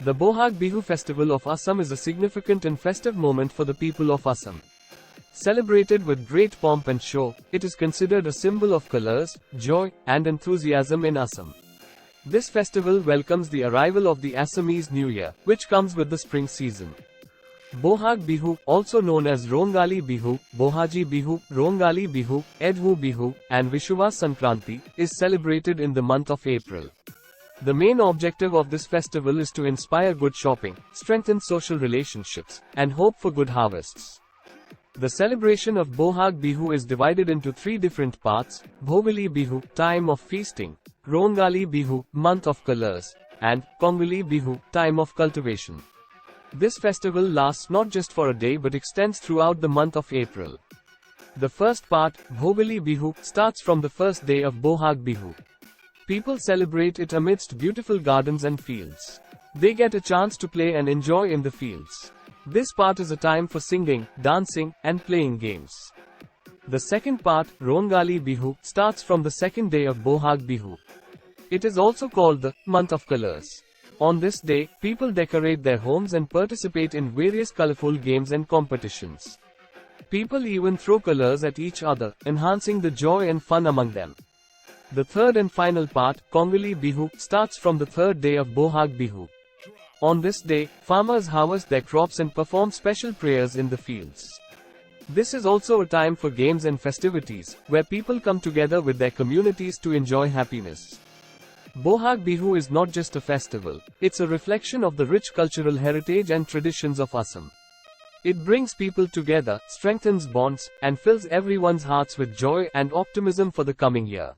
The Bohag Bihu festival of Assam is a significant and festive moment for the people of Assam. Celebrated with great pomp and show, it is considered a symbol of colors, joy, and enthusiasm in Assam. This festival welcomes the arrival of the Assamese New Year, which comes with the spring season. Bohag Bihu, also known as Rongali Bihu, Bohagi Bihu, Rongali Bihu, Edhu Bihu, and Vishuva Sankranti, is celebrated in the month of April. The main objective of this festival is to inspire good shopping, strengthen social relationships, and hope for good harvests. The celebration of Bohag Bihu is divided into three different parts: Bhogali Bihu, time of feasting; Rongali Bihu, month of colors; and Kongali Bihu, time of cultivation. This festival lasts not just for a day but extends throughout the month of April. The first part, Bhogali Bihu, starts from the first day of Bohag Bihu. People celebrate it amidst beautiful gardens and fields. They get a chance to play and enjoy in the fields. This part is a time for singing, dancing, and playing games. The second part, Rongali Bihu, starts from the second day of Bohag Bihu. It is also called the month of colors. On this day, people decorate their homes and participate in various colorful games and competitions. People even throw colors at each other, enhancing the joy and fun among them. The third and final part, Kongali Bihu, starts from the third day of Bohag Bihu. On this day, farmers harvest their crops and perform special prayers in the fields. This is also a time for games and festivities, where people come together with their communities to enjoy happiness. Bohag Bihu is not just a festival, it's a reflection of the rich cultural heritage and traditions of Assam. It brings people together, strengthens bonds, and fills everyone's hearts with joy and optimism for the coming year.